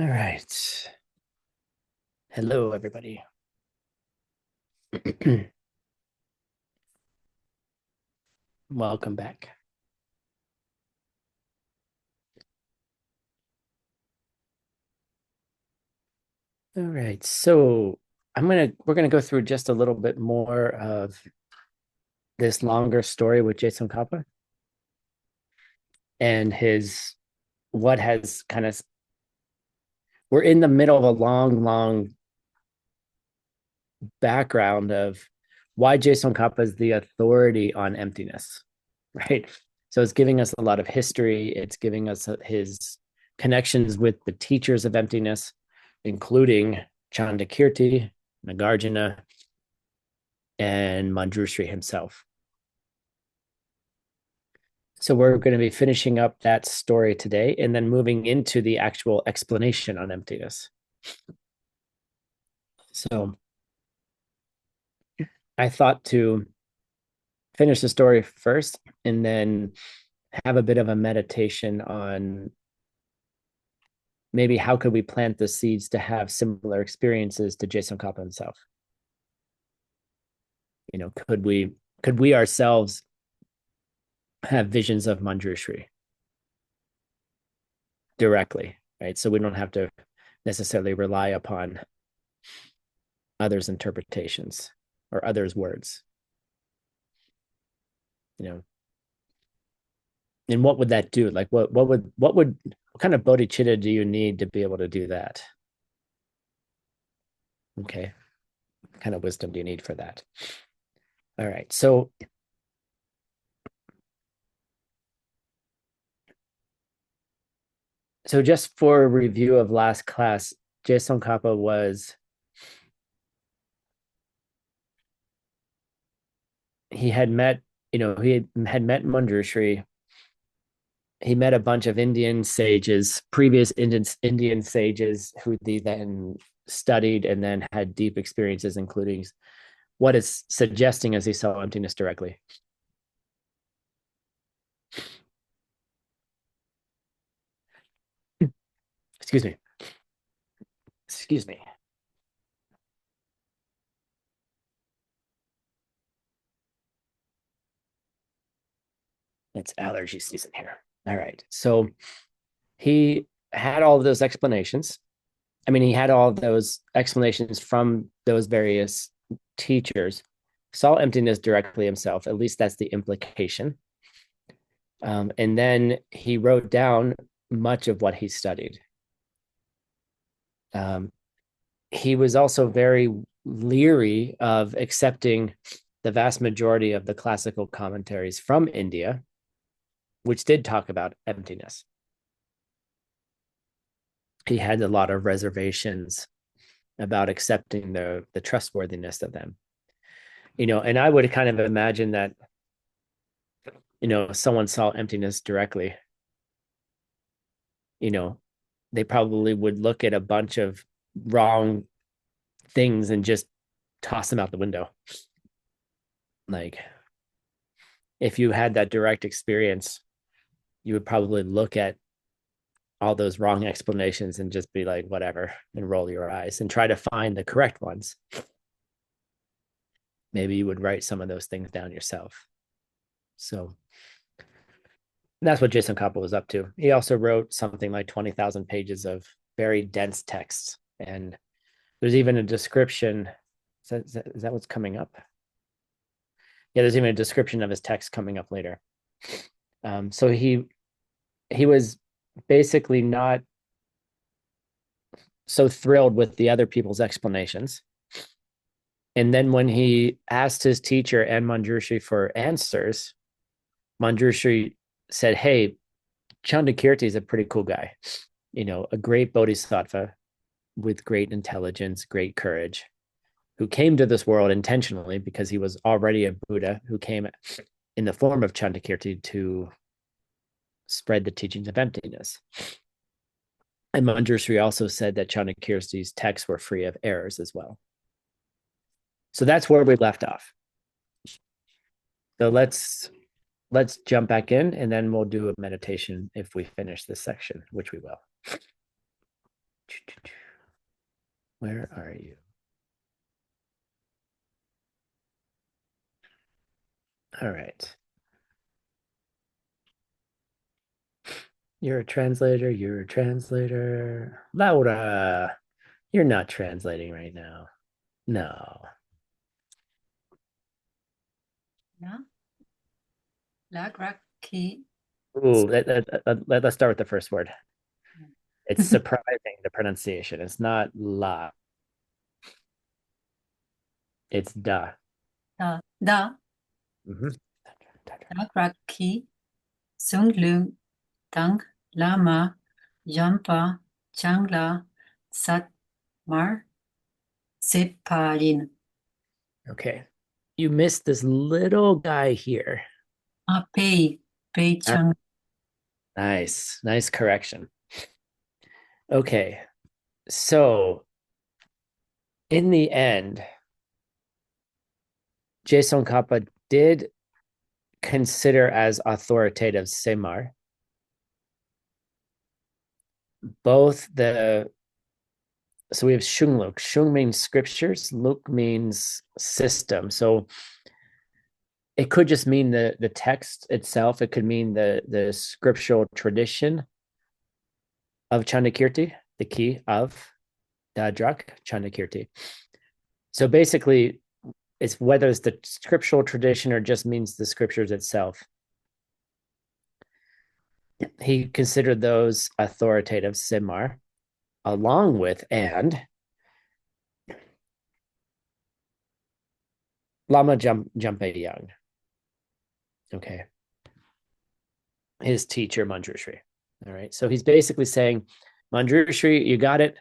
All right. Hello, everybody. Welcome back. All right. So we're gonna go through just a little bit more of this longer story with Jason Kappa and his what has kind of we're in the middle of a long background of why Jason Kappa is the authority on emptiness, right? So it's giving us a lot of history. It's giving us his connections with the teachers of emptiness, including Chandakirti, Nagarjuna, and Manjushri himself. So we're going to be finishing up that story today and then moving into the actual explanation on emptiness. So I thought to finish the story first and then have a bit of a meditation on maybe how could we plant the seeds to have similar experiences to Jason Kappa himself. Could we ourselves have visions of Manjushri directly, right? So we don't have to necessarily rely upon others' interpretations or others' words. you know and what would that do? Like what kind of bodhicitta do you need to be able to do that? Okay, what kind of wisdom do you need for that? All right, so just for a review of last class, Jason Kappa was he had met he had met Manjushri. He met a bunch of Indian sages, previous Indian sages, who he then studied and then had deep experiences, including what is suggesting as he saw emptiness directly. Excuse me. Excuse me. It's allergy season here. All right. So he had all of those explanations. I mean, he had all of those explanations from those various teachers, saw emptiness directly himself. At least that's the implication. And then he wrote down much of what he studied. Um, he was also very leery of accepting the vast majority of the classical commentaries from India, which did talk about emptiness. He had a lot of reservations about accepting the trustworthiness of them. And I would kind of imagine that, someone saw emptiness directly, you know, they probably would look at a bunch of wrong things and just toss them out the window. Like, if you had that direct experience, you would probably look at all those wrong explanations and just be like, whatever, and roll your eyes and try to find the correct ones. Maybe you would write some of those things down yourself. So that's what Jason Kappa was up to. He also wrote something like 20,000 pages of very dense texts. And there's even a description. Is that what's coming up? Yeah, there's even a description of his text coming up later. So he was basically not so thrilled with the other people's explanations. And then when he asked his teacher and Manjushri for answers, Manjushri said, "Hey, Chandakirti is a pretty cool guy, a great bodhisattva with great intelligence, great courage, who came to this world intentionally because he was already a Buddha who came in the form of Chandakirti to spread the teachings of emptiness." And Manjushri also said that Chandakirti's texts were free of errors as well. So that's where we left off. So let's jump back in, and then we'll do a meditation if we finish this section, which we will. Where are you? All right. You're a translator. You're a translator. Laura, you're not translating right now. No. La, Lagraki. Ooh, let's start with the first word. It's surprising the pronunciation. It's not la. It's da. Da, Mhm. Lagraki, Sunglung, Tang, Lama, Yampa, Changla, Satmar, Separin. Okay. You missed this little guy here. Pei Ah, Chang. nice. Nice correction. Okay. So in the end, Jason Kappa did consider as authoritative Semar both the so we have Shungluk. Shung means scriptures, Luk means system. So it could just mean the text itself. It could mean the scriptural tradition of Chandakirti, the key of Dadrak Chandakirti. So basically, it's whether it's the scriptural tradition or just means the scriptures itself. He considered those authoritative Simar, along with and Lama Jumpe Young. Okay. His teacher, Manjushri. All right. So he's basically saying, Manjushri, you got it.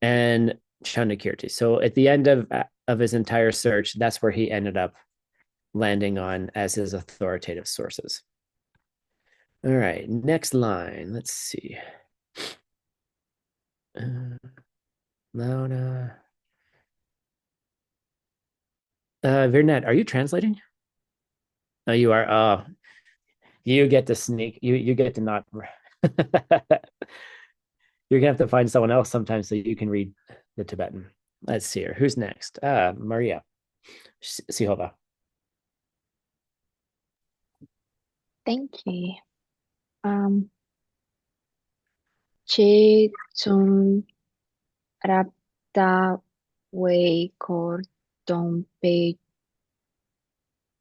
And Chandakirti. So at the end of his entire search, that's where he ended up landing on as his authoritative sources. All right. Next line. Let's see. Launa. Virnet, are you translating? Oh, you are. Oh, you get to sneak. You get to not. You're gonna have to find someone else sometimes so you can read the Tibetan. Let's see here. Who's next? Maria Sihova. Thank you. Um, Che Tsung Rapta Wei Kor Dong Pe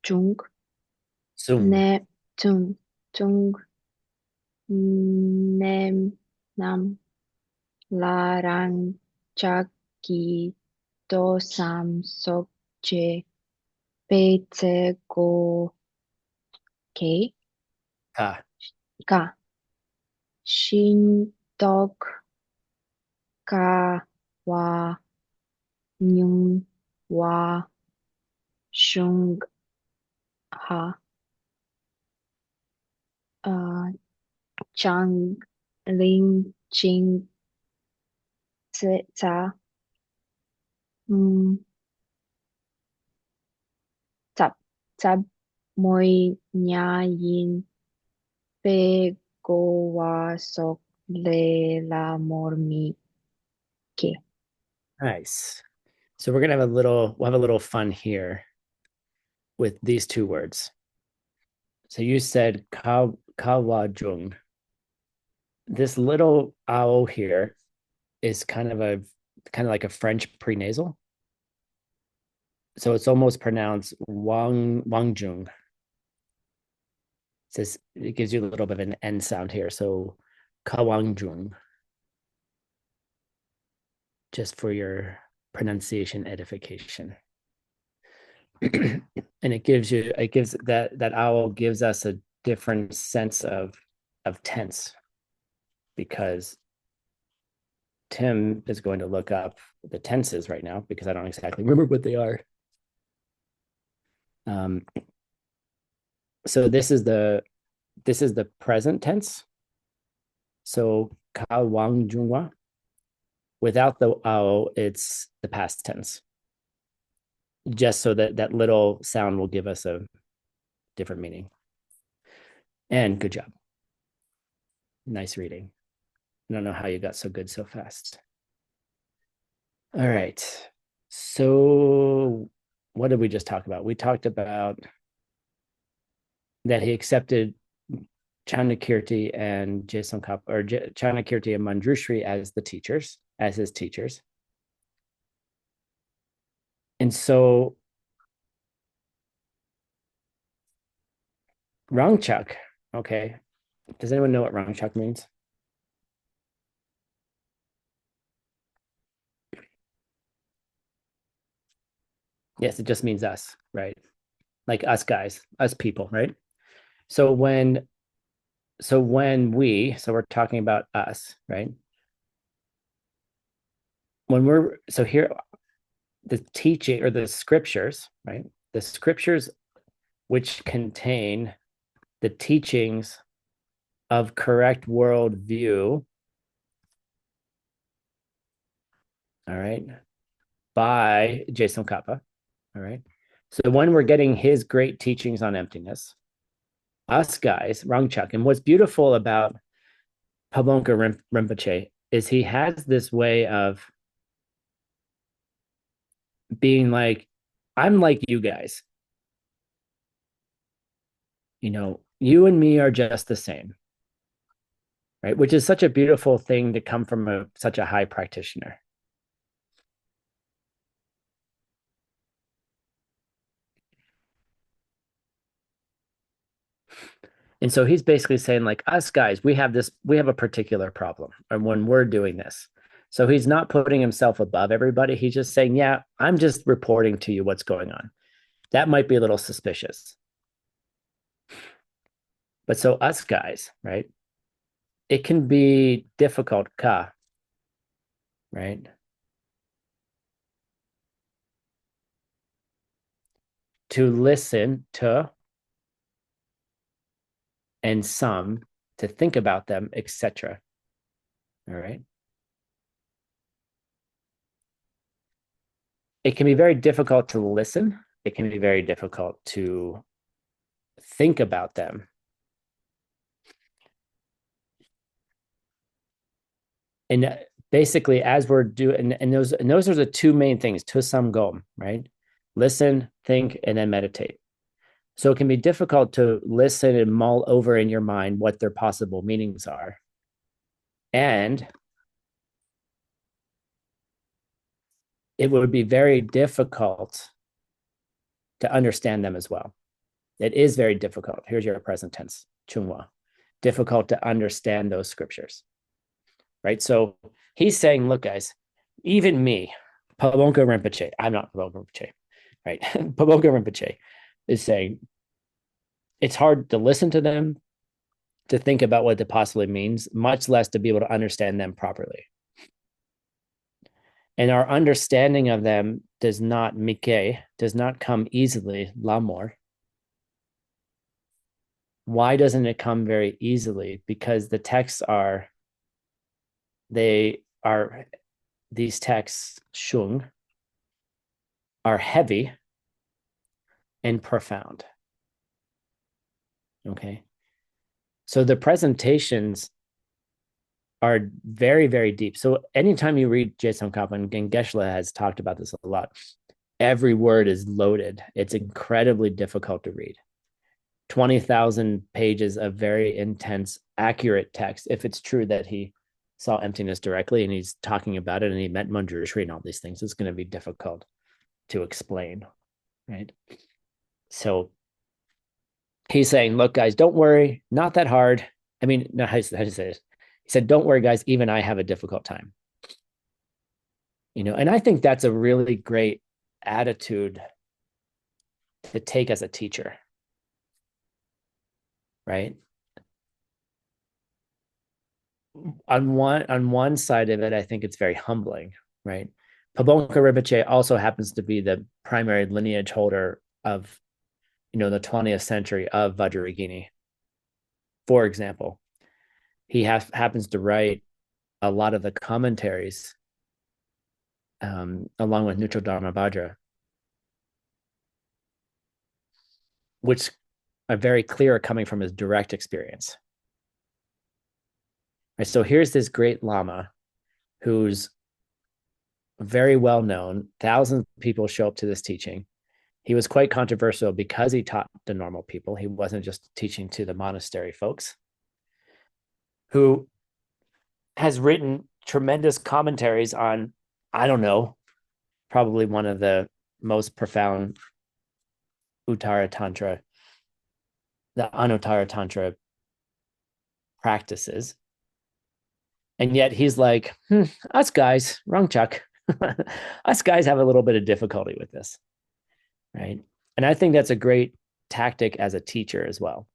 Chung Zoom. Ne Chung Nem Nam Larang Chaki Do Sam Sok Che Pe Tse Go Ke Ah, Ka Shin Dok Ka Wa Nyung Wa Shung Ha Chang Ling Ching Tsa Tap Tap Moi Nya Yin Pe Go Wa Sok Le La Mor Mi Ke. nice. So we're gonna have a little fun here with these two words. So you said kawajung. This little owl here is kind of like a French prenasal. So it's almost pronounced Wangjung. It says it gives you a little bit of an N sound here. So Kawangjung, just for your pronunciation edification. And that owl gives us a different sense of tense because Tim is going to look up the tenses right now because I don't exactly remember what they are. Um, so this is the present tense. So kawangjungwa. Without the ao, it's the past tense. Just so that little sound will give us a different meaning. And good job. Nice reading. don't know how you got so good so fast. All right. So what did we just talk about? We talked about that he accepted Chanakirti and Jason or Chanakirti and Manjushri as the teachers, as his teachers. And so Rangchak, okay. Does anyone know what Rangchak means? Yes, it just means us, right? Like us guys, us people, right? So when we're talking about us, right? When we're so here, the teaching or the scriptures, right? The scriptures which contain the teachings of correct worldview, all right, by Jason Kappa, all right. So when we're getting his great teachings on emptiness, us guys, Rangchak, and what's beautiful about Pabonka Rinpoche is he has this way of being like, I'm like you guys. You know, you and me are just the same, right? Which is such a beautiful thing to come from such a high practitioner. And so he's basically saying, like, us guys, we have a particular problem, and when we're doing this. So he's not putting himself above everybody. He's just saying, yeah, I'm just reporting to you what's going on. That might be a little suspicious. But so us guys, right? It can be difficult, right? To listen to and some to think about them, etc. All right. It can be very difficult to listen. It can be very difficult to think about them. And basically, as we're doing, and those are the two main things, to some gom, right? Listen, think, and then meditate. So it can be difficult to listen and mull over in your mind what their possible meanings are. And it would be very difficult to understand them as well. It is very difficult. Here's your present tense, chungwa. Difficult to understand those scriptures, right? So he's saying, look, guys, even me, Pabonka Rinpoche, I'm not Pabonka Rinpoche, right? Pabonka Rinpoche is saying it's hard to listen to them, to think about what it possibly means, much less to be able to understand them properly. And our understanding of them does not come easily, lamor. Why doesn't it come very easily? Because the texts these texts, shung, are heavy and profound. Okay. So the presentations are very, very deep. So anytime you read Jason Kappa, and Geshe has talked about this a lot, every word is loaded. It's incredibly difficult to read. 20,000 pages of very intense, accurate text, if it's true that he saw emptiness directly and he's talking about it and he met Manjushri and all these things, it's going to be difficult to explain, right? So he's saying, look, guys, don't worry, not that hard. I mean, no, how to say this? He said, don't worry, guys, even I have a difficult time. You know, and I think that's a really great attitude to take as a teacher, right? On one side of it, I think it's very humbling, right? Pabonka Rinpoche also happens to be the primary lineage holder of, the 20th century of Vajrayogini. For example, he happens to write a lot of the commentaries along with Nucho Dharma Vajra, which are very clear coming from his direct experience. Right, so here's this great Lama who's very well known. Thousands of people show up to this teaching. He was quite controversial because he taught the normal people. He wasn't just teaching to the monastery folks, who has written tremendous commentaries on, I don't know, probably one of the most profound Uttara Tantra, the Anuttara Tantra practices. And yet he's like, us guys, wrong Chuck. Us guys have a little bit of difficulty with this. Right. And I think that's a great tactic as a teacher as well.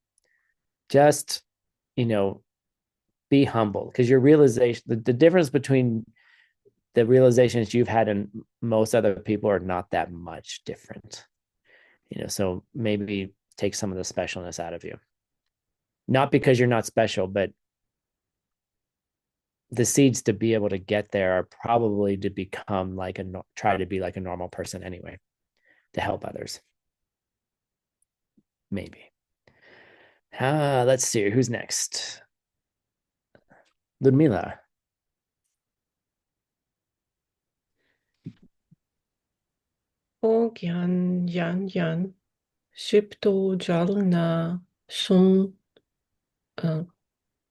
Just, be humble, because your realization, the difference between the realizations you've had and most other people are not that much different. So maybe take some of the specialness out of you. Not because you're not special, but the seeds to be able to get there are probably to become try to be like a normal person anyway, to help others. Maybe. Let's see, who's next? Ludmila. O Gyan Yan Yan Shipto Jalna Sun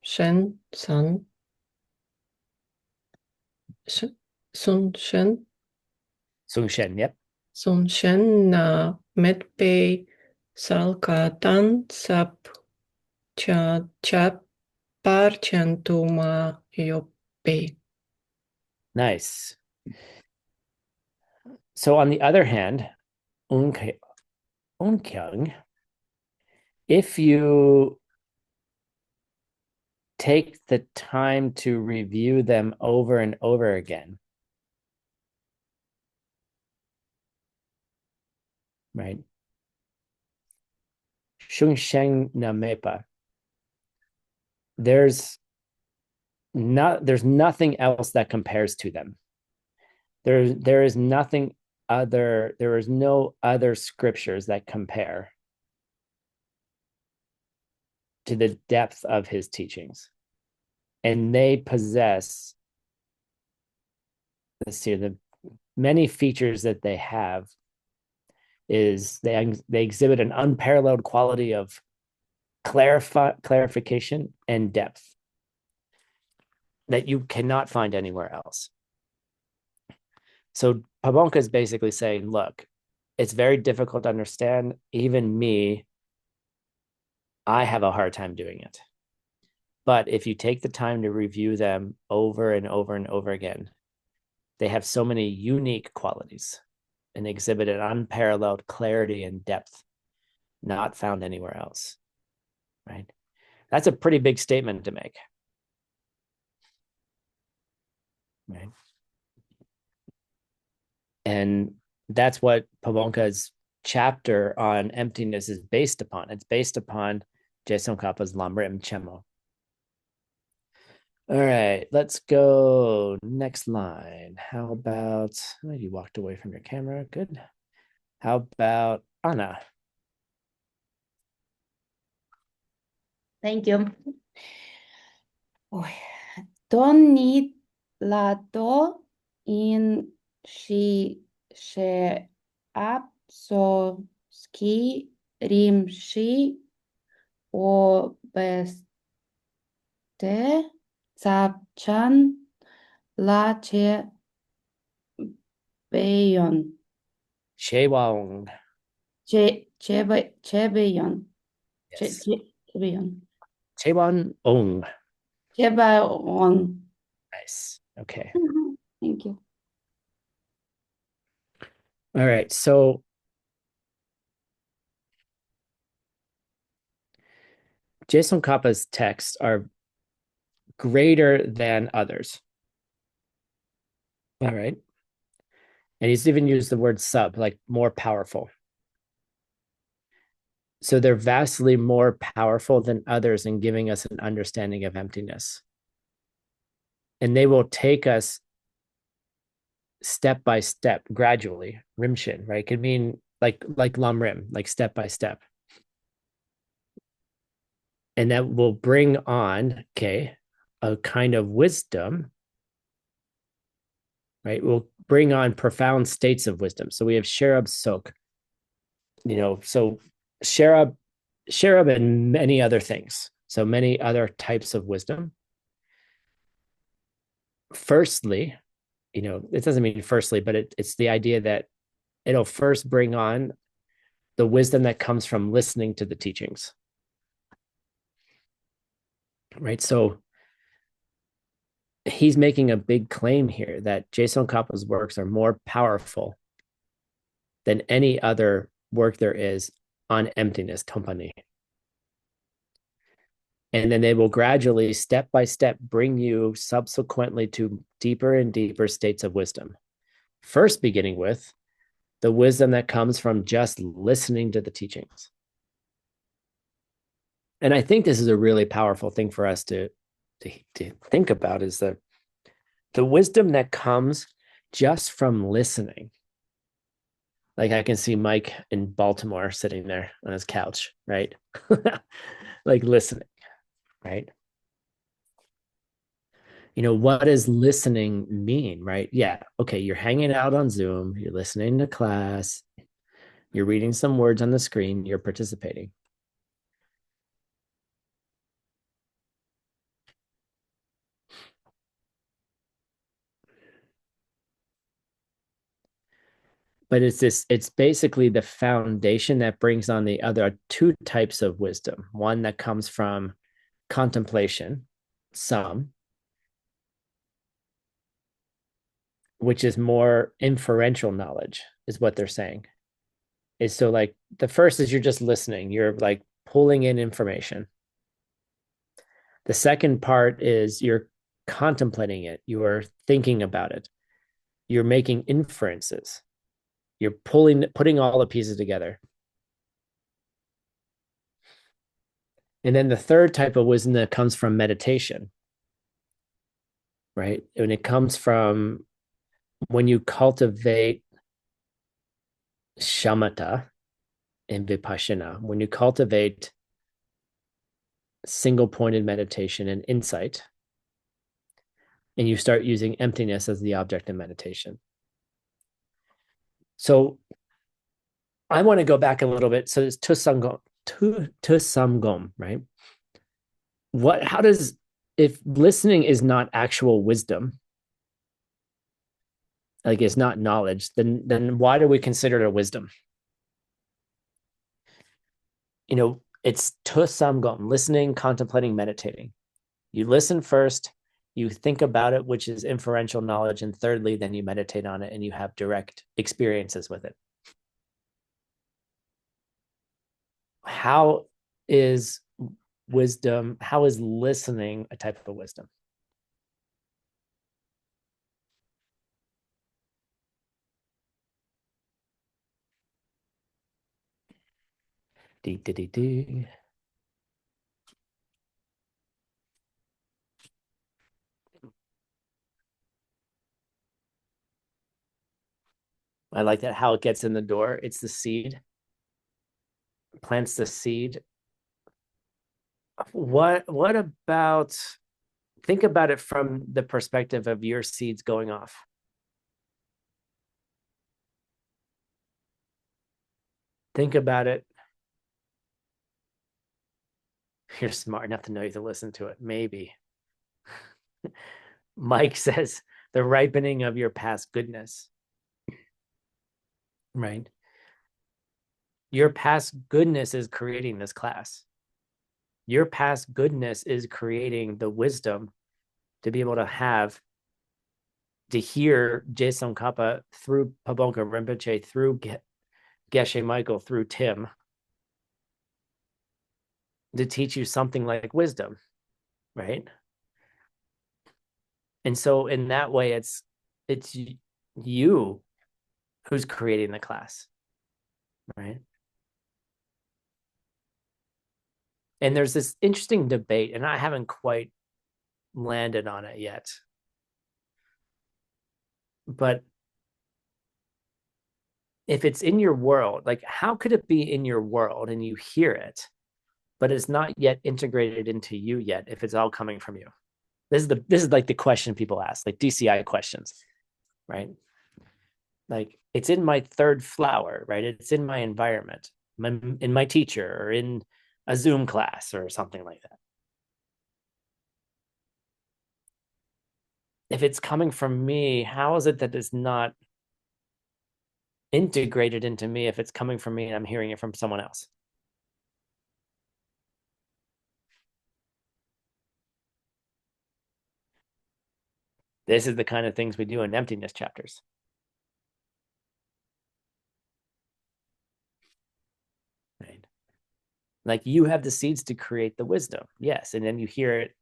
Shen San Sun Shen Sung Shen, yep. Sun Shen Na Metpe Salkatan Sap Cha Parchantuma Yope. Nice. So on the other hand, Unkyung, if you take the time to review them over and over again, right? Shungsheng Namepa. There's nothing else that compares to them. There is nothing other, there is no other scriptures that compare to the depth of his teachings. And they possess, let's see, the many features that they have is they exhibit an unparalleled quality of clarification and depth that you cannot find anywhere else. So Pabonka is basically saying, look, it's very difficult to understand. Even me, I have a hard time doing it. But if you take the time to review them over and over and over again, they have so many unique qualities and exhibit an unparalleled clarity and depth not found anywhere else, right? That's a pretty big statement to make, right? And that's what Pabonka's chapter on emptiness is based upon. It's based upon Geshe Kappa's LAMRIM Chemo. All right, let's go next line. How about, you walked away from your camera. Good. How about Anna? Thank you. Don't need lato in she so ski rim she o beste zapchan la che beyon. Chewang. Chebeyon. Yes. Chebeyon. Chewang Ong. Chebeyon. Nice. Okay. Thank you. All right. So Geshe Kappa's texts are greater than others. All right. And he's even used the word sub, like more powerful. So they're vastly more powerful than others in giving us an understanding of emptiness. And they will take us step by step, gradually. Rimshin, right? Could mean like LAMRIM, like step by step. And that will bring on, okay, a kind of wisdom, right, will bring on profound states of wisdom. So we have Sherab Sok, so Sherab, and many other things. So many other types of wisdom. Firstly, it doesn't mean firstly, but it's the idea that it'll first bring on the wisdom that comes from listening to the teachings. Right. So he's making a big claim here that Geshe Kappa's works are more powerful than any other work there is on emptiness, Tompani. And then they will gradually, step by step, bring you subsequently to deeper and deeper states of wisdom. First, beginning with the wisdom that comes from just listening to the teachings. And I think this is a really powerful thing for us to think about, is the wisdom that comes just from listening. Like I can see Mike in Baltimore sitting there on his couch, right? Like listening, right? What does listening mean, right? Yeah. Okay. You're hanging out on Zoom, you're listening to class, you're reading some words on the screen, you're participating. But it's basically the foundation that brings on the other two types of wisdom. One that comes from contemplation, which is more inferential knowledge, is what they're saying. Is so like the first is you're just listening, you're like pulling in information. The second part is you're contemplating it, you are thinking about it, you're making inferences, you're putting all the pieces together. And then the third type of wisdom that comes from meditation, right? And it comes from when you cultivate shamatha and vipassana, when you cultivate single pointed meditation and insight, and you start using emptiness as the object of meditation. So I want to go back a little bit. So it's to samgom, right? If listening is not actual wisdom, like it's not knowledge, then why do we consider it a wisdom? It's to samgom, listening, contemplating, meditating. You listen first, you think about it, which is inferential knowledge, and thirdly, then you meditate on it and you have direct experiences with it. How is listening a type of wisdom? I like that, how it gets in the door. It's the seed, plants the seed. What about, think about it from the perspective of your seeds going off. Think about it. You're smart enough to know you to listen to it. Maybe. Mike says the ripening of your past goodness. Right? Your past goodness is creating this class. Your past goodness is creating the wisdom to be able to hear Geshe Kappa through Paboka Rinpoche, through Geshe Michael, through Tim, to teach you something like wisdom, right? And so in that way, it's you who's creating the class, right? And there's this interesting debate, and I haven't quite landed on it yet. But if it's in your world, like how could it be in your world and you hear it, but it's not yet integrated into you yet if it's all coming from you? This is like the question people ask, like DCI questions, right? Like it's in my third flower, right? It's in my environment, in my teacher, or in a Zoom class or something like that. If it's coming from me, how is it that it's not integrated into me if it's coming from me and I'm hearing it from someone else? This is the kind of things we do in emptiness chapters. Right? Like you have the seeds to create the wisdom. Yes. And then you hear it,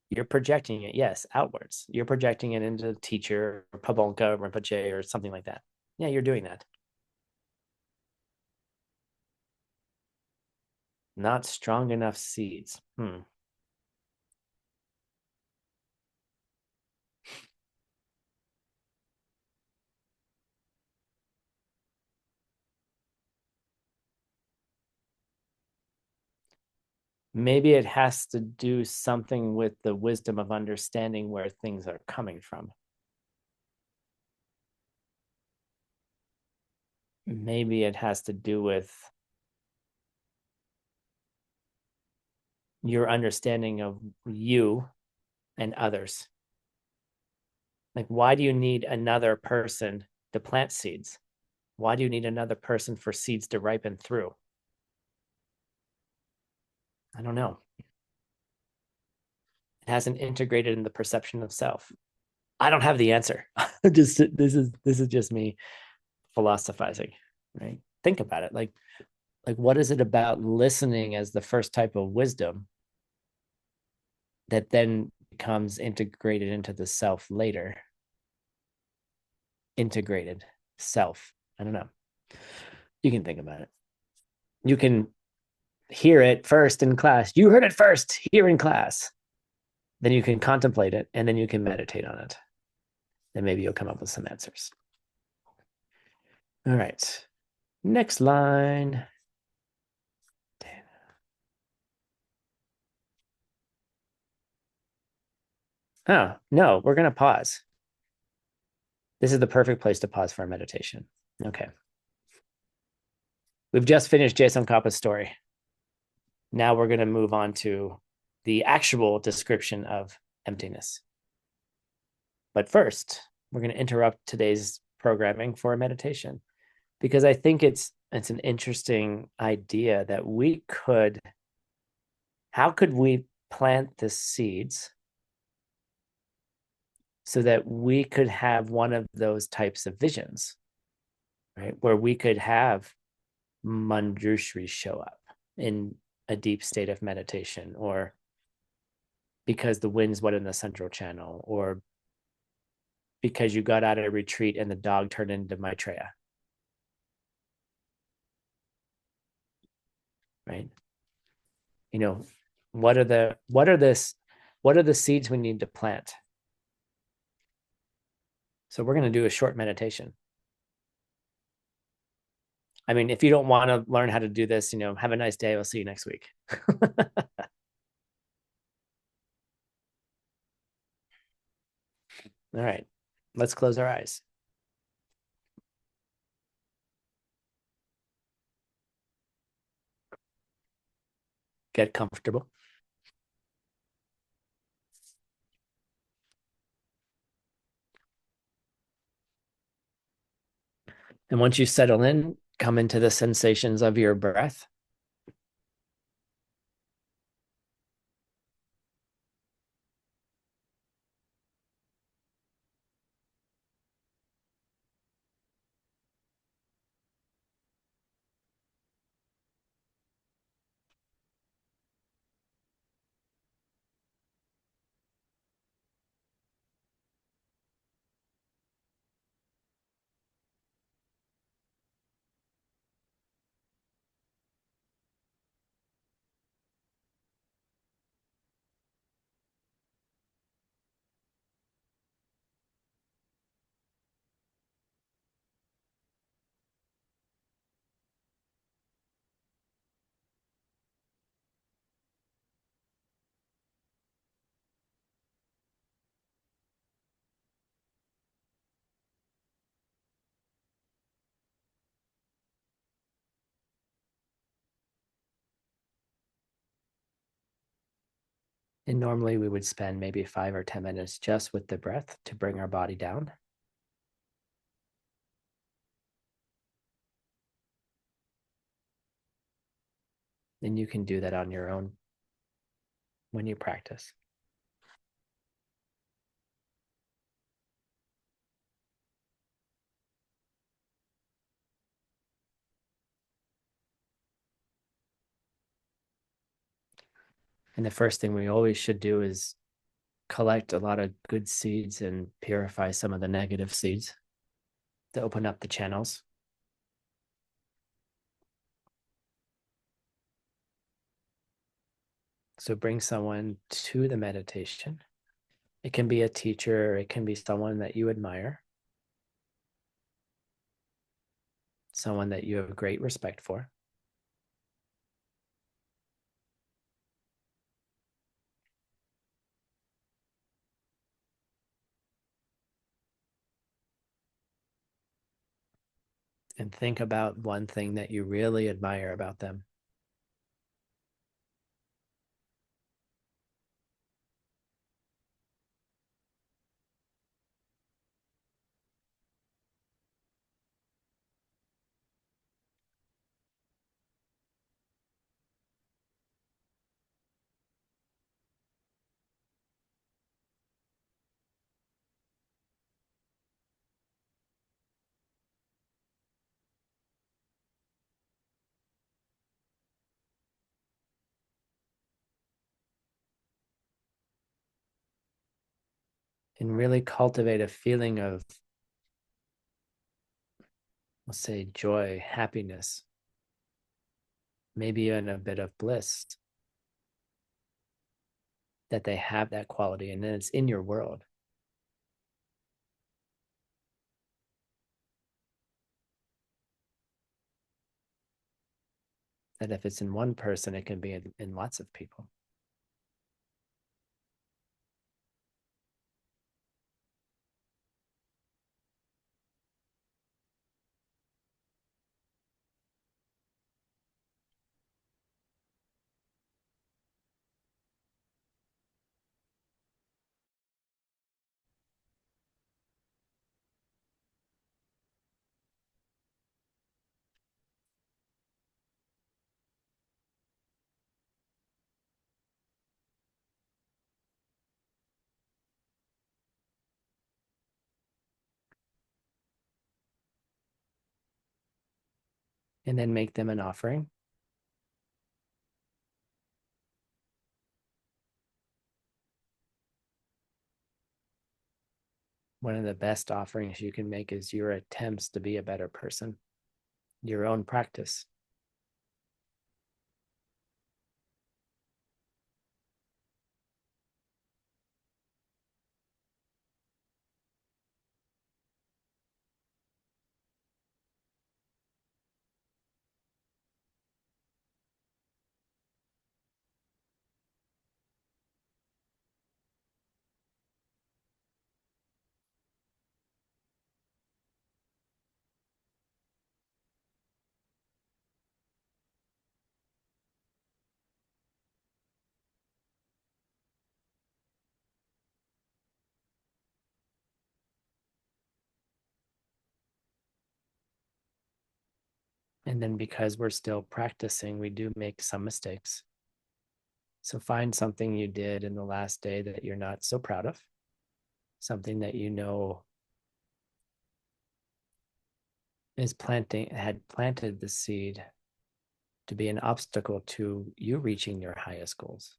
you're projecting it, yes, outwards. You're projecting it into the teacher or Pabonka or Rinpoche or something like that. Yeah, you're doing that. Not strong enough seeds. Maybe it has to do something with the wisdom of understanding where things are coming from. Maybe it has to do with your understanding of you and others. Like, why do you need another person to plant seeds? Why do you need another person for seeds to ripen through? I don't know. It hasn't integrated in the perception of self. I don't have the answer. This is just me philosophizing, right? Think about it. Like what is it about listening as the first type of wisdom that then becomes integrated into the self later? Integrated self. I don't know. You can think about it. You can hear it first in class. You heard it first here in class. Then you can contemplate it and then you can meditate on it. Then maybe you'll come up with some answers. All right. Next line. Oh, no, we're going to pause. This is the perfect place to pause for a meditation. Okay. We've just finished Jason Kappa's story. Now we're going to move on to the actual description of emptiness. But first, we're going to interrupt today's programming for a meditation because I think it's an interesting idea that how could we plant the seeds so that we could have one of those types of visions, right? Where we could have Manjushri show up in a deep state of meditation, or because the wind's wet in the central channel, or because you got out of a retreat and the dog turned into Maitreya, right? You know, what are the seeds we need to plant? So we're going to do a short meditation. I mean, if you don't want to learn how to do this, have a nice day. We'll see you next week. All right, let's close our eyes. Get comfortable. And once you settle in, come into the sensations of your breath. And normally we would spend maybe 5 or 10 minutes just with the breath to bring our body down. And you can do that on your own when you practice. And the first thing we always should do is collect a lot of good seeds and purify some of the negative seeds to open up the channels. So bring someone to the meditation. It can be a teacher, or it can be someone that you admire, someone that you have great respect for. And think about one thing that you really admire about them. And really cultivate a feeling of, let's say, joy, happiness, maybe even a bit of bliss, that they have that quality, and then it's in your world. That if it's in one person, it can be in lots of people. And then make them an offering. One of the best offerings you can make is your attempts to be a better person, your own practice. And then because we're still practicing, we do make some mistakes. So find something you did in the last day that you're not so proud of, something that you know had planted the seed to be an obstacle to you reaching your highest goals.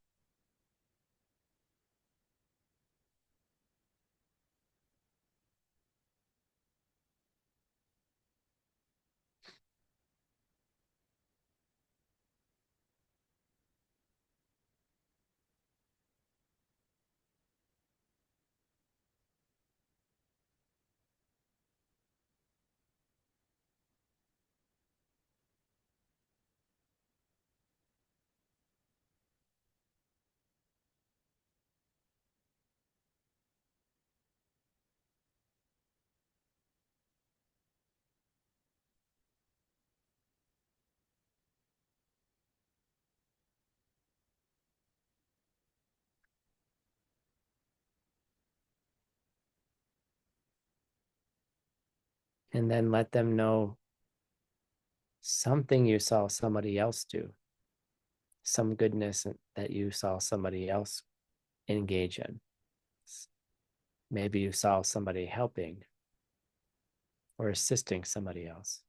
And then let them know something you saw somebody else do, some goodness that you saw somebody else engage in. Maybe you saw somebody helping or assisting somebody else.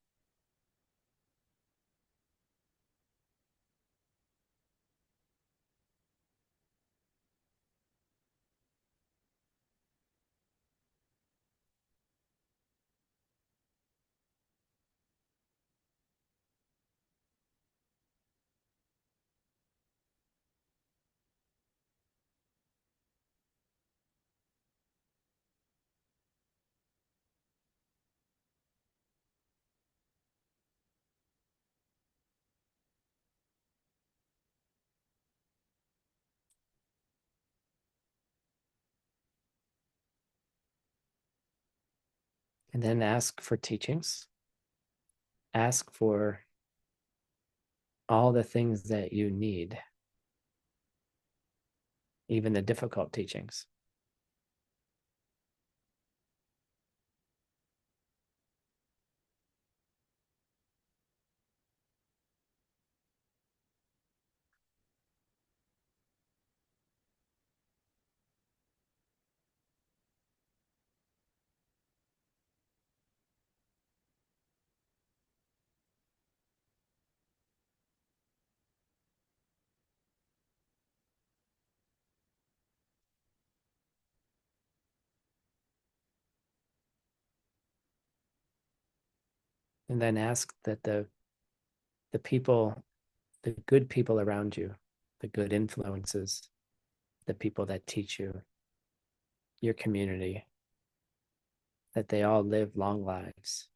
And then ask for teachings. Ask for all the things that you need, even the difficult teachings. And then ask that the people, the good people around you, the good influences, the people that teach you, your community, that they all live long lives.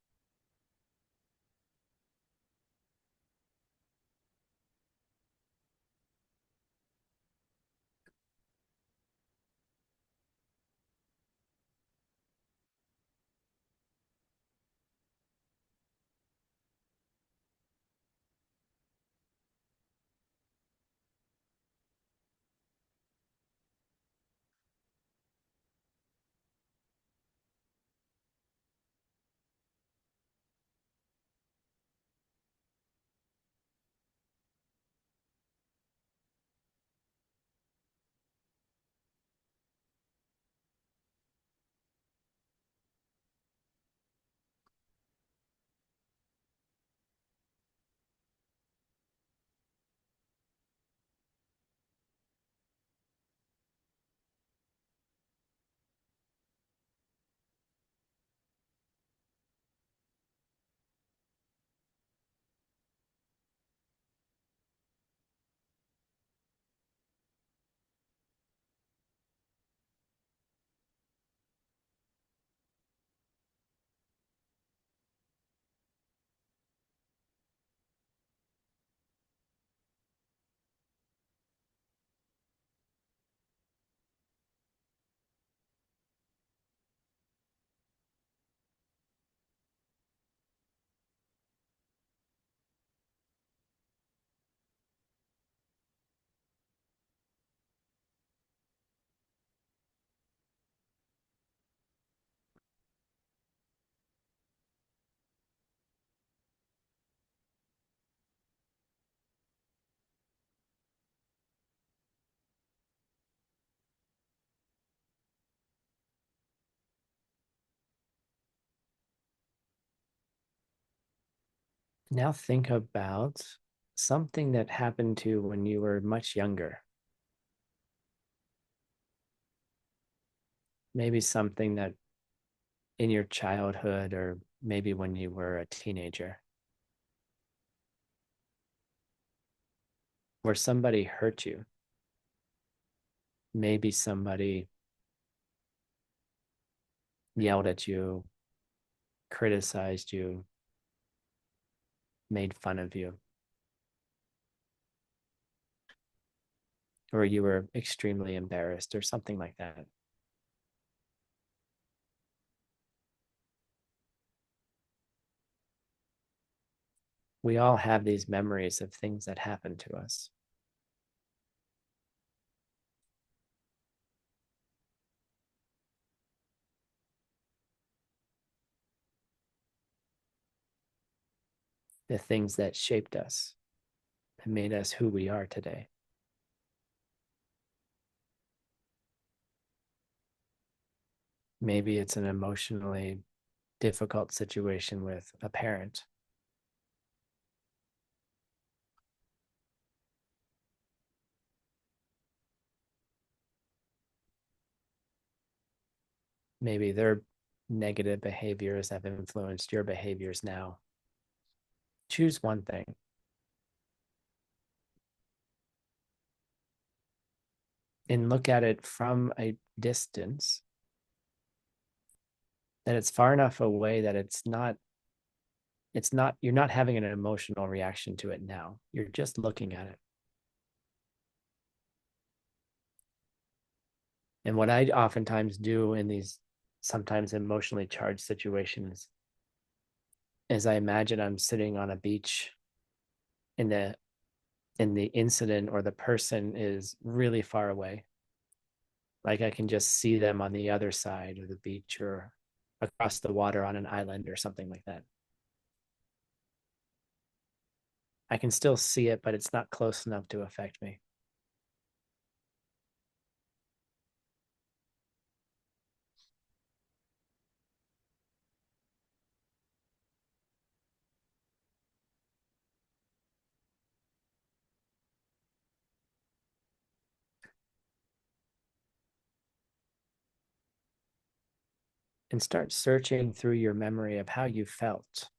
Now think about something that happened to you when you were much younger. Maybe something that in your childhood, or maybe when you were a teenager, where somebody hurt you. Maybe somebody yelled at you, criticized you, made fun of you, or you were extremely embarrassed or something like that. We all have these memories of things that happened to us. the things that shaped us and made us who we are today. Maybe it's an emotionally difficult situation with a parent. Maybe their negative behaviors have influenced your behaviors now. Choose one thing. And look at it from a distance, that it's far enough away that you're not having an emotional reaction to it now. You're just looking at it. And what I oftentimes do in these sometimes emotionally charged situations is I imagine I'm sitting on a beach and the incident or the person is really far away. Like I can just see them on the other side of the beach or across the water on an island or something like that. I can still see it, but it's not close enough to affect me. And start searching through your memory of how you felt,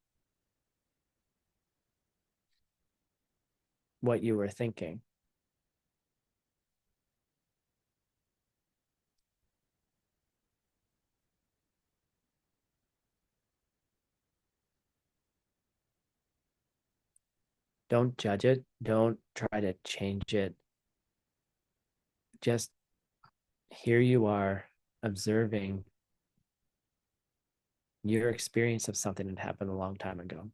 what you were thinking. Don't judge it. Don't try to change it. Just here you are observing your experience of something that happened a long time ago.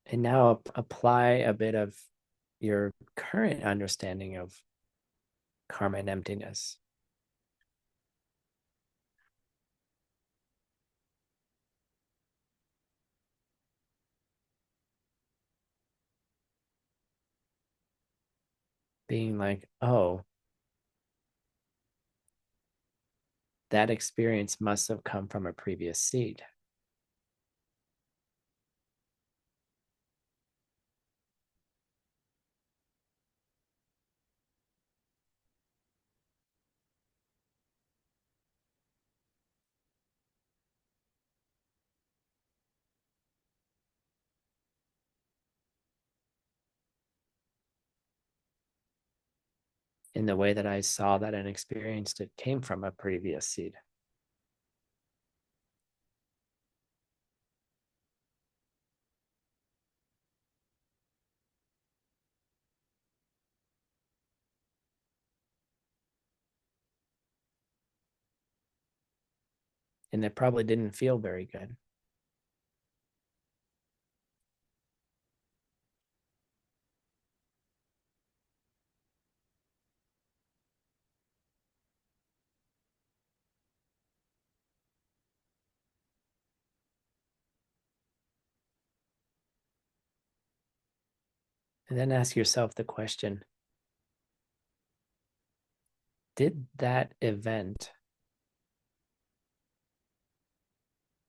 And now apply a bit of your current understanding of karma and emptiness. Being like, oh, that experience must have come from a previous seed. In the way that I saw that and experienced it came from a previous seed. And it probably didn't feel very good. And then ask yourself the question, did that event,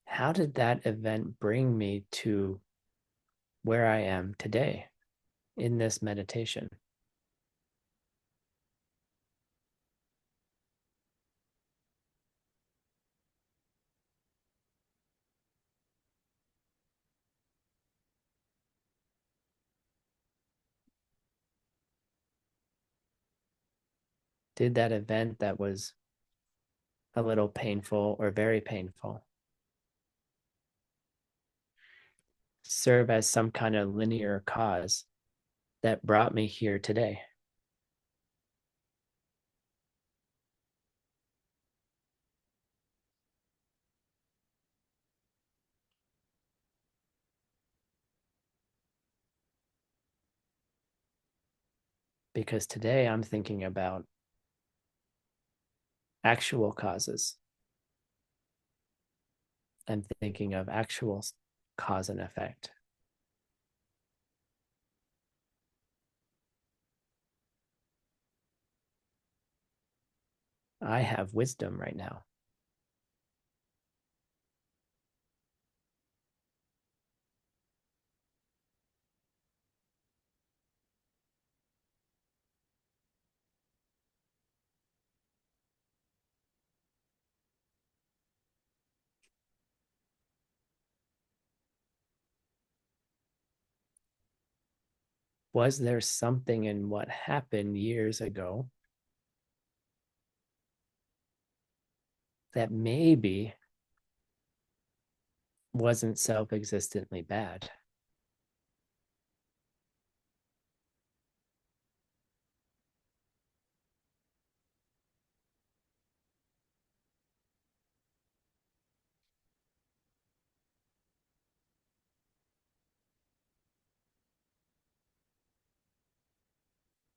how did that event bring me to where I am today in this meditation? Did that event that was a little painful or very painful, serve as some kind of linear cause that brought me here today. Because today I'm thinking about actual causes. I'm thinking of actual cause and effect. I have wisdom right now. Was there something in what happened years ago that maybe wasn't self-existently bad?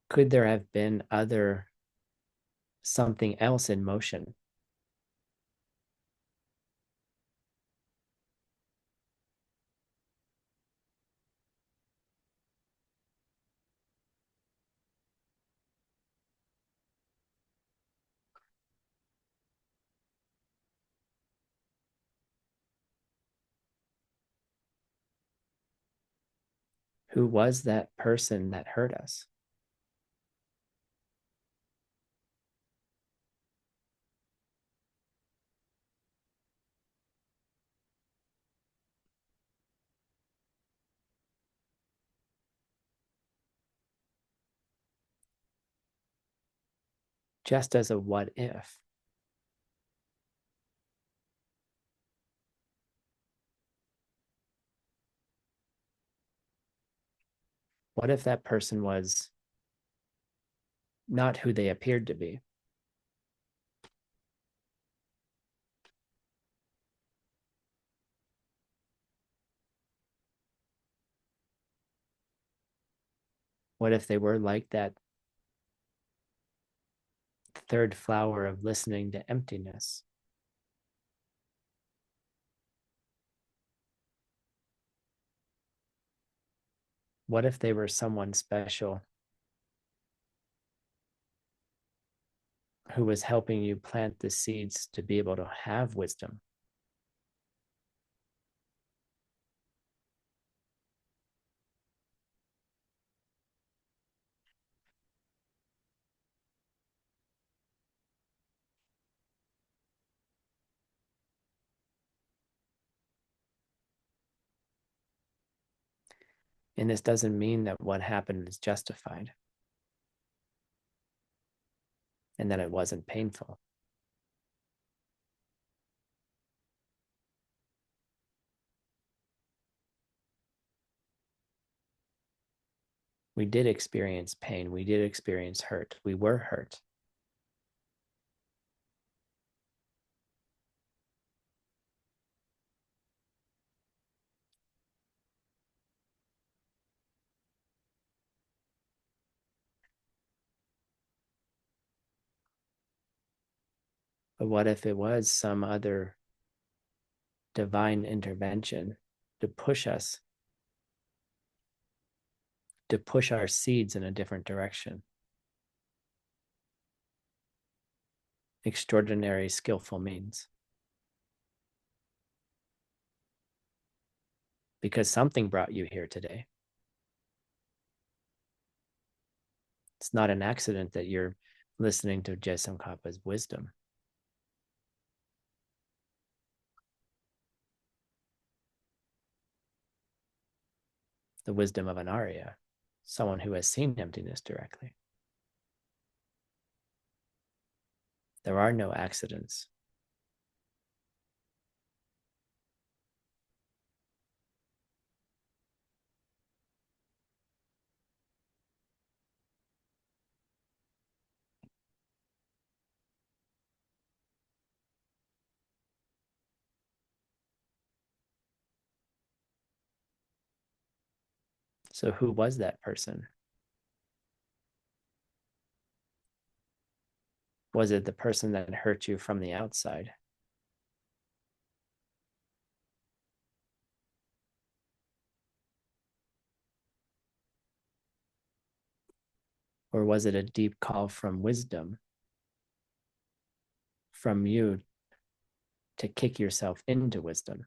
Could there have been something else in motion? Who was that person that hurt us? Just as a what if. What if that person was not who they appeared to be? What if they were like that third flower of listening to emptiness? What if they were someone special who was helping you plant the seeds to be able to have wisdom? And this doesn't mean that what happened is justified and that it wasn't painful. We did experience pain. We did experience hurt. We were hurt. But what if it was some other divine intervention to push us, to push our seeds in a different direction? Extraordinary, skillful means. Because something brought you here today. It's not an accident that you're listening to Geshe Kappa's wisdom. The wisdom of an Arya, someone who has seen emptiness directly. There are no accidents. So who was that person? Was it the person that hurt you from the outside? Or was it a deep call from wisdom from you to kick yourself into wisdom?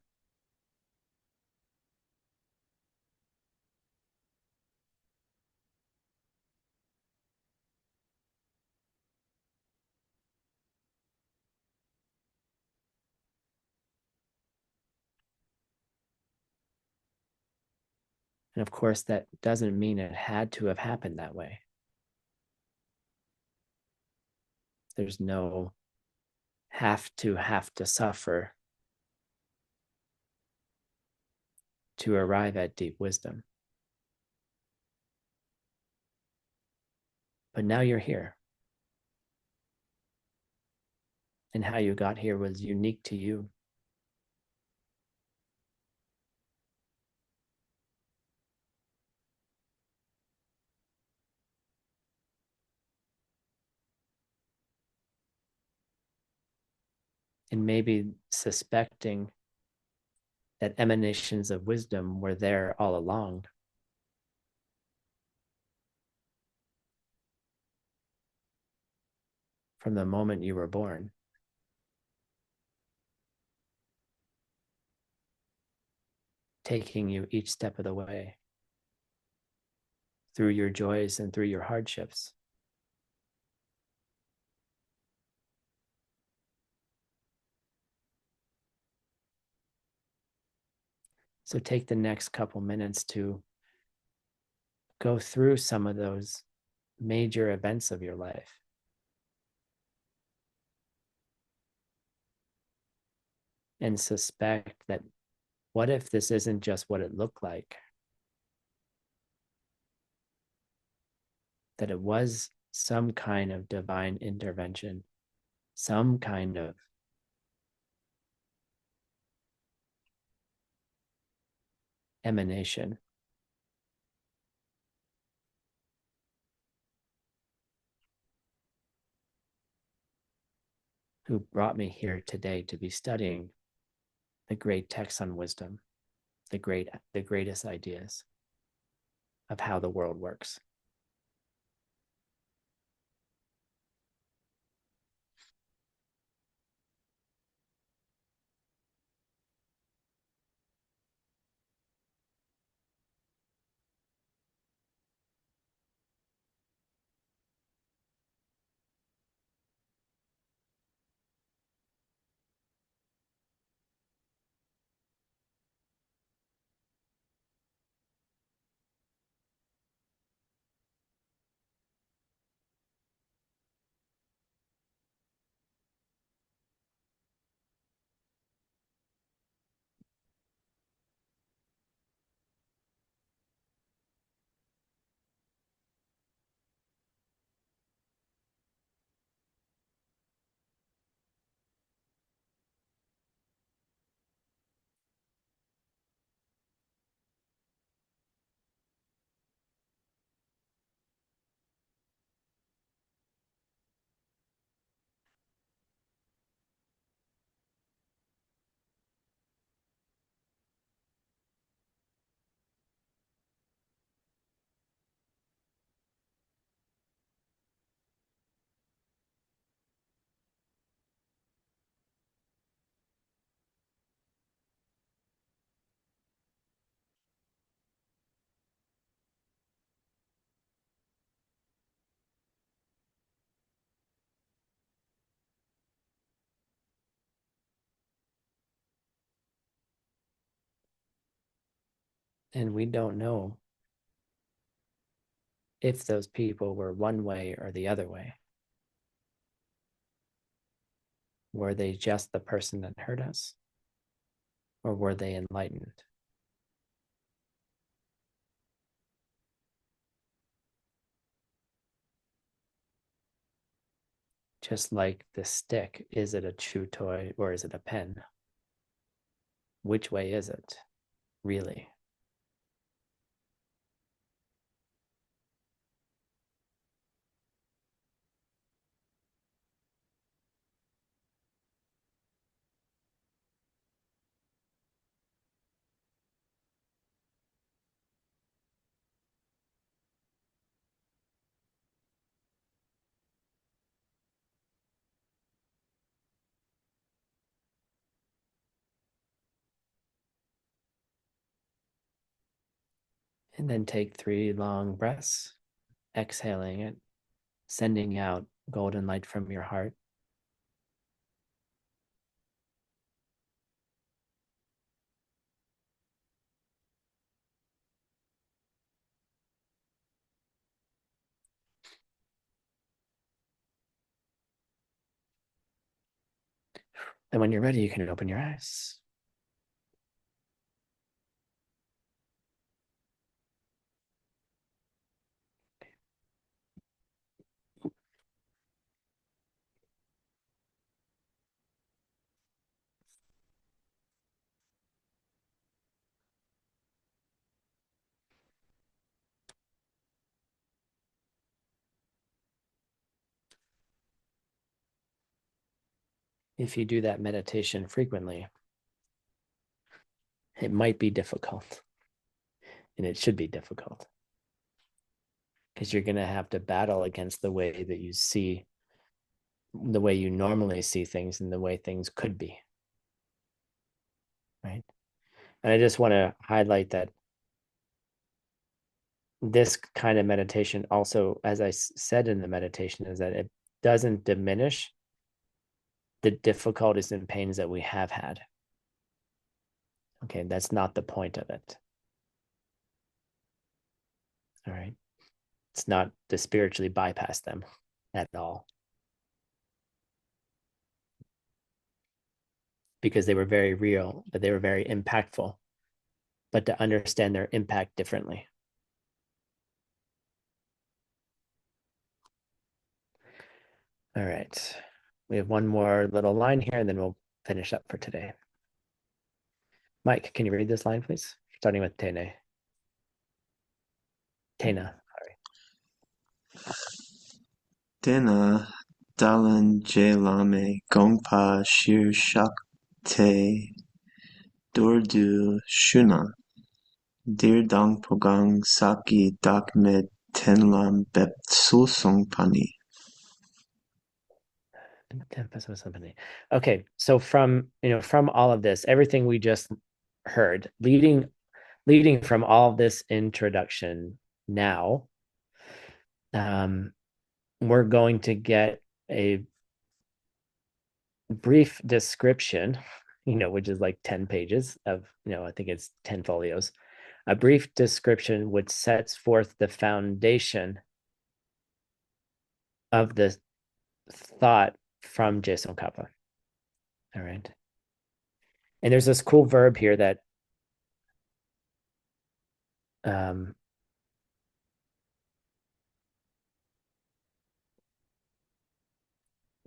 And of course, that doesn't mean it had to have happened that way. There's no have to suffer to arrive at deep wisdom. But now you're here. And how you got here was unique to you. And maybe suspecting that emanations of wisdom were there all along. From the moment you were born. Taking you each step of the way. Through your joys and through your hardships. So take the next couple minutes to go through some of those major events of your life. And suspect that what if this isn't just what it looked like? That it was some kind of divine intervention, some kind of emanation who brought me here today to be studying the great texts on wisdom, the greatest ideas of how the world works. And we don't know if those people were one way or the other way. Were they just the person that hurt us? Or were they enlightened? Just like the stick, is it a chew toy or is it a pen? Which way is it, really? And then take 3 long breaths, exhaling it, sending out golden light from your heart. And when you're ready, you can open your eyes. If you do that meditation frequently, it might be difficult, and it should be difficult, because you're going to have to battle against the way that you see, the way you normally see things and the way things could be, right? And I just want to highlight that this kind of meditation also, as I said in the meditation, is that it doesn't diminish the difficulties and pains that we have had. Okay, that's not the point of it. All right. It's not to spiritually bypass them at all, because they were very real, but they were very impactful, but to understand their impact differently. All right. We have one more little line here, and then we'll finish up for today. Mike, can you read this line, please? Starting with Tene. Tena, sorry. Tena dalan jelame gongpa shir shakte dordu shuna dirdang pogang saki dakmed tenlam bep sulsong pani. Okay, so from all of this, everything we just heard, leading from all of this introduction, now we're going to get a brief description, which is like 10 pages of, I think it's 10 folios, a brief description which sets forth the foundation of the thought from Geshe Kappa. All right. And there's this cool verb here that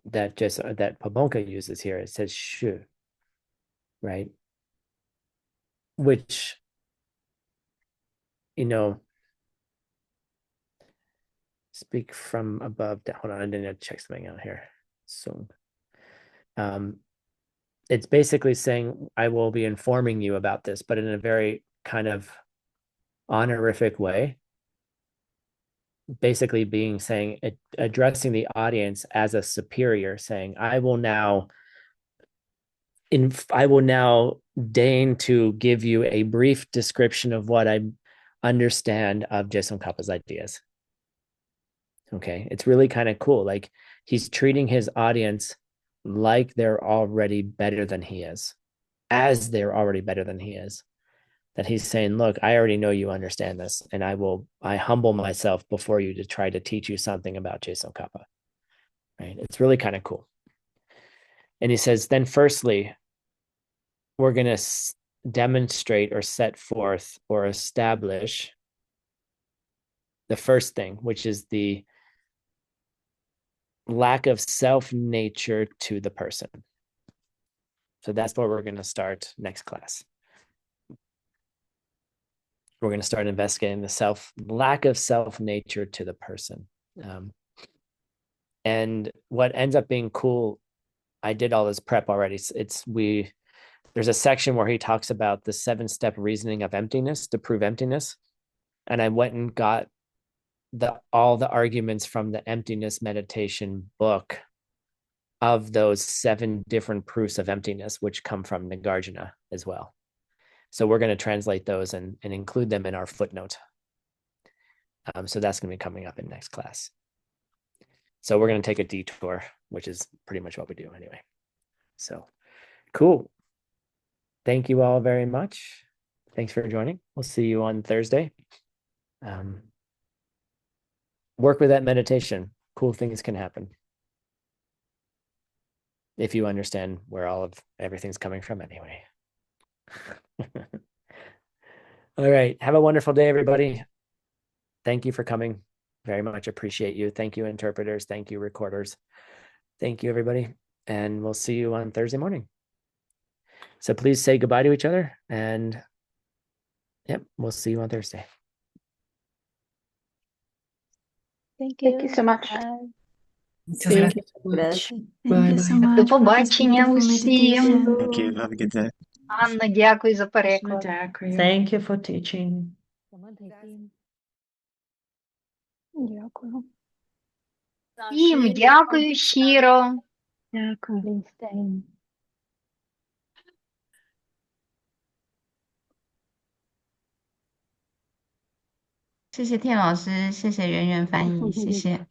that Pabonka uses here. It says shu, right? Which, speak from above. Hold on, I didn't check something out here. So it's basically saying, I will be informing you about this, but in a very kind of honorific way. Basically addressing the audience as a superior, saying, I will now deign to give you a brief description of what I understand of Geshe Kappa's ideas. Okay, it's really kind of cool. Like, he's treating his audience like they're already better than he is, as they're already better than he is. That he's saying, look, I already know you understand this, and I humble myself before you to try to teach you something about Geshe Kappa. Right? It's really kind of cool. And he says, then firstly, we're going to demonstrate or set forth or establish the first thing, which is the lack of self-nature to the person. So that's where we're going to start next class. We're going to start investigating the lack of self-nature to the person. And what ends up being cool, I did all this prep already. There's a section where he talks about the 7-step reasoning of emptiness to prove emptiness. And I went and got all the arguments from the emptiness meditation book of those 7 different proofs of emptiness, which come from Nagarjuna as well. So we're going to translate those and include them in our footnote So that's going to be coming up in next class. So we're going to take a detour, which is pretty much what we do anyway. So cool. Thank you all very much. Thanks for joining. We'll see you on Thursday. Work with that meditation. Cool things can happen if you understand where all of everything's coming from anyway. All right. Have a wonderful day, everybody. Thank you for coming. Very much appreciate you. Thank you, interpreters. Thank you, recorders. Thank you, everybody. And we'll see you on Thursday morning. So please say goodbye to each other. And yep, we'll see you on Thursday. Thank you so much. Thank you so much. Thank you so much. До побачення Beautiful усім. meditation. Thank you. Have a good day. Анна, дякую за переклад. Дякую. Thank you for teaching. Дякую. Всім дякую щиро. Дякую. 谢谢天老师，谢谢圆圆翻译，谢谢。